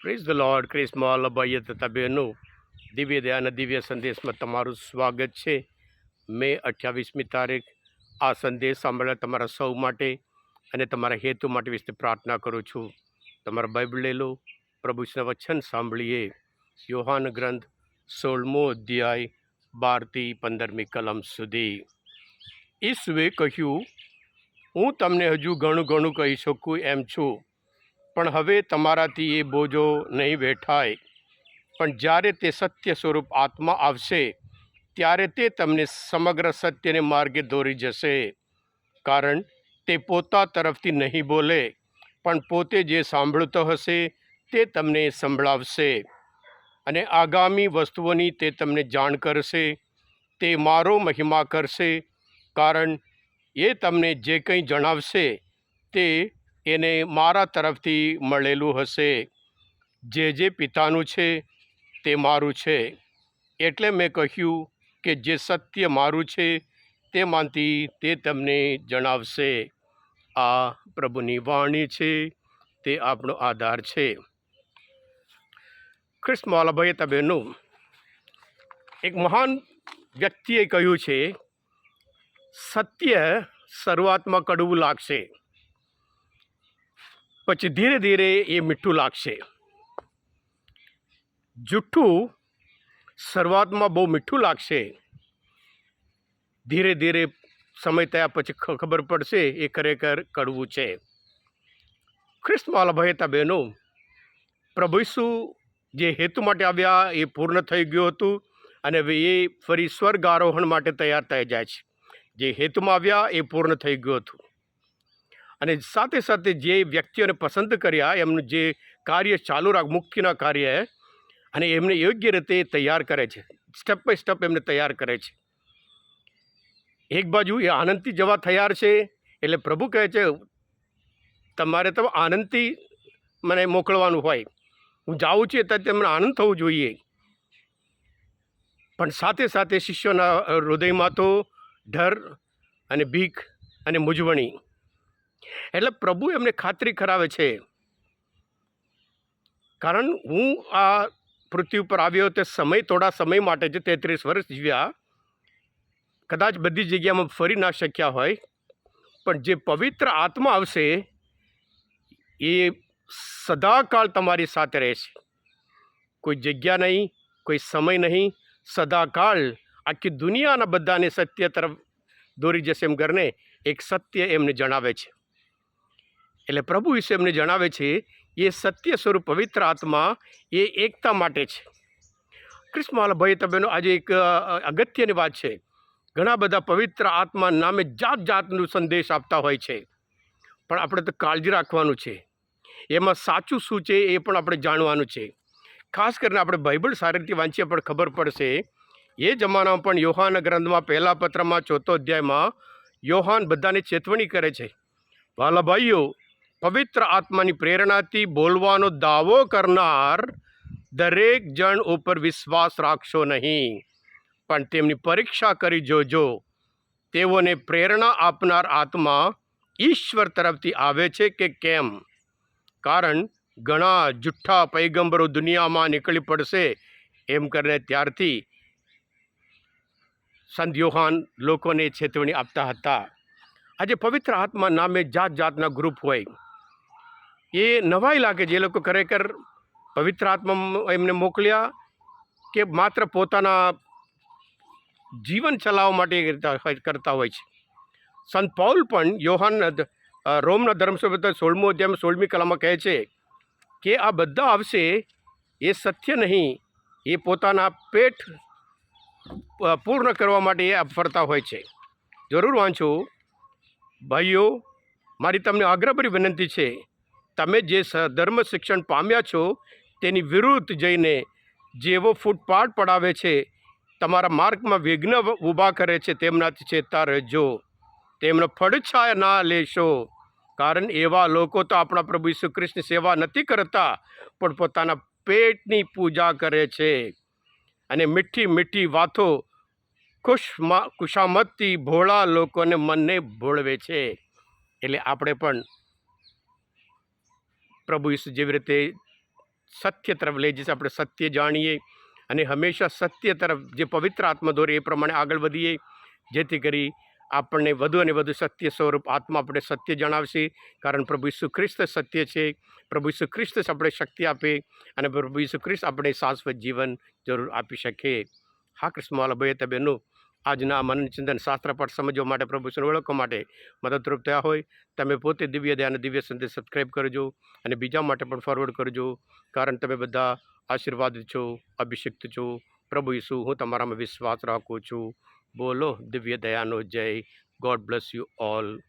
Praise the lord. ક્રિસ્મોલ ભાઈએ તથા બહેનો, દિવ્ય દયાના દિવ્ય સંદેશમાં તમારું સ્વાગત છે. મે 28મી તારીખ આ સંદેશ સાંભળવા તમારા સૌ માટે અને તમારા હેતુ માટે વિશે પ્રાર્થના કરું છું. તમારા બાઇબલ લઈ લો, પ્રભુના વચન સાંભળીએ. યોહાન ગ્રંથ 16મો અધ્યાય 12થી 15મી કલમ સુધી. ઈસુએ કહ્યું, હું તમને હજુ ઘણું કહી શકું એમ છું, પણ હવે તમારાથી એ બોજો નહીં વેઠાય. પણ જ્યારે તે સત્ય સ્વરૂપ આત્મા આવશે, ત્યારે તે તમને સમગ્ર સત્યને માર્ગે દોરી જશે. કારણ તે પોતા તરફથી નહીં બોલે, પણ પોતે જે સાંભળતો હશે તે તમને સંભળાવશે, અને આગામી વસ્તુઓની તે તમને જાણ કરશે. તે મારો મહિમા કરશે, કારણ એ તમને જે કંઈ જણાવશે તે એને મારા તરફથી મળેલું હશે. જે પિતાનું છે તે મારું છે. એટલે મેં કહ્યું કે જે સત્ય મારું છે તેમાંથી તે તમને જણાવશે. આ પ્રભુની વાણી છે, તે આપણો આધાર છે. ખ્રિસ્તમાં ભાઈ બહેનો, એક મહાન વ્યક્તિએ કહ્યું છે, સત્ય શરૂઆતમાં કડવું લાગશે, પછી ધીરે ધીરે એ મીઠું લાગશે. જૂઠું શરૂઆતમાં બહુ મીઠું લાગશે, ધીરે ધીરે સમય થયા પછી ખબર પડશે એ ખરેખર કડવું છે. ખ્રિસ્તમાં ભાઈ બહેનો, પ્રભુ ઈસુ જે હેતુ માટે આવ્યા એ પૂર્ણ થઈ ગયું હતું, અને હવે એ ફરી સ્વર્ગ આરોહણ માટે તૈયાર થઈ જાય છે. જે હેતુમાં આવ્યા એ પૂર્ણ થઈ ગયું હતું, અને સાથે સાથે જે વ્યક્તિઓને પસંદ કર્યા એમનું જે કાર્ય ચાલુ રાખ, મુખ્યના કાર્ય, અને એમને યોગ્ય રીતે તૈયાર કરે છે. સ્ટેપ બાય સ્ટેપ એમને તૈયાર કરે છે. એક બાજુ એ આનંદથી જવા તૈયાર છે, એટલે પ્રભુ કહે છે તમારે તો આનંદથી મને મોકલવાનું હોય. હું જાઉં છું ત્યારે તેમને આનંદ થવો જોઈએ. પણ સાથે સાથે શિષ્યોના હૃદયમાં તો ડર અને બીક અને મૂંઝવણી. એટલે પ્રભુ એમને ખાતરી કરાવે છે, કારણ હું આ પૃથ્વી ઉપર આવ્યો તે સમય થોડા સમય માટે છે. 33 વર્ષ જીવ્યા, કદાચ બધી જગ્યામાં ફરી ના શક્યા હોય, પણ જે પવિત્ર આત્મા આવશે એ સદાકાળ તમારી સાથે રહેશે. કોઈ જગ્યા નહીં, કોઈ સમય નહીં, સદાકાળ આખી દુનિયાના બધાને સત્ય તરફ દોરી જશે એમ કરીને એક સત્ય એમને જણાવે છે. એટલે પ્રભુ વિશે એમને જણાવે છે એ સત્ય સ્વરૂપ પવિત્ર આત્મા એ એકતા માટે છે. ક્રિસ્મસ ભાઈ તબેનો, આજે એક અગત્યની વાત છે. ઘણા બધા પવિત્ર આત્મા નામે જાત જાતનું સંદેશ આપતા હોય છે, પણ આપણે તો કાળજી રાખવાનું છે. એમાં સાચું શું છે એ પણ આપણે જાણવાનું છે. ખાસ કરીને આપણે બાઇબલ સારી રીતે વાંચીએ પણ ખબર પડશે. એ જમાનામાં પણ યોહાન ગ્રંથમાં પહેલા પત્રમાં 4થો અધ્યાયમાં યોહાન બધાને ચેતવણી કરે છે, વાલા ભાઈઓ, પવિત્ર આત્માની પ્રેરણાથી બોલવાનો દાવો કરનાર દરેક જણ ઉપર વિશ્વાસ રાખશો નહીં, પણ તેમની પરીક્ષા કરી જોજો. તેઓને પ્રેરણા આપનાર આત્મા ઈશ્વર તરફથી આવે છે કે કેમ. કારણ ઘણા જુઠ્ઠા પૈગંબરો દુનિયામાં નીકળી પડશે એમ કરીને ત્યારથી સંત યોહાન લોકોને ચેતવણી આપતા હતા. આજે પવિત્ર આત્મા નામે જાત જાતના ગ્રુપ હોય, એ નવાઈ લાગે. જે લોકો ખરેખર પવિત્ર આત્મા એમને મોકલ્યા કે માત્ર પોતાના જીવન ચલાવવા માટે કરતા હોય છે. સંત પૌલ પણ યોહાન રોમના ધર્મસભા 16મો અધ્યાયમાં 16મી કલમમાં કહે છે કે આ બધા આવશે એ સત્ય નહીં, એ પોતાના પેટ પૂર્ણ કરવા માટે એ ફરતા હોય છે. જરૂર વાંચો ભાઈઓ, મારી તમને આગ્રહભરી વિનંતી છે, તમે જે ધર્મ શિક્ષણ પામ્યા છો તેની વિરુદ્ધ જઈને જેવો ફૂટપાથ પડાવે છે, તમારા માર્ગમાં વિઘ્ન ઊભા કરે છે, તેમનાથી ચેતતા રહેજો. તેમનો ફળછાયા ના લેશો, કારણ એવા લોકો તો આપણા પ્રભુ ઈસુ ખ્રિસ્તની સેવા નથી કરતા, પણ પોતાના પેટની પૂજા કરે છે, અને મીઠી મીઠી વાતો ખુશામતથી ભોળા લોકોને મનને ભોળવે છે. એટલે આપણે પણ પ્રભુ ઈસુ જેવી રીતે સત્ય તરફ લઈ જશે. આપણે સત્ય જાણીએ અને હંમેશા સત્ય તરફ જે પવિત્ર આત્મા દોરે એ પ્રમાણે આગળ વધીએ, જેથી કરી આપણને વધુ અને વધુ સત્ય સ્વરૂપ આત્મા આપણે સત્ય જણાવશે. કારણ પ્રભુ ઈસુ ખ્રિસ્ત સત્ય છે. પ્રભુ ઈસુ ખ્રિસ્ત આપણે શક્તિ આપે અને પ્રભુ ઈસુ ખ્રિસ્ત આપણે શાશ્વત જીવન જરૂર આપી શકે. હા કૃષ્ણવાલા ભાઈ બહેનો, આજના મનન ચિંતન શાસ્ત્ર પાઠ સમજવા માટે, પ્રભુ ઈસુને ઓળખવા માટે મદદરૂપ થયા હોય, તમે પોતે દિવ્ય દયા અને દિવ્ય સંદેશ સબસ્ક્રાઈબ કરજો અને બીજા માટે પણ ફોરવર્ડ કરજો. કારણ તમે બધા આશીર્વાદ છો, અભિષિક્ત છો. પ્રભુ ઈસુ, હું તમારામાં વિશ્વાસ રાખું છું. બોલો દિવ્ય દયાનો જય. God bless you all.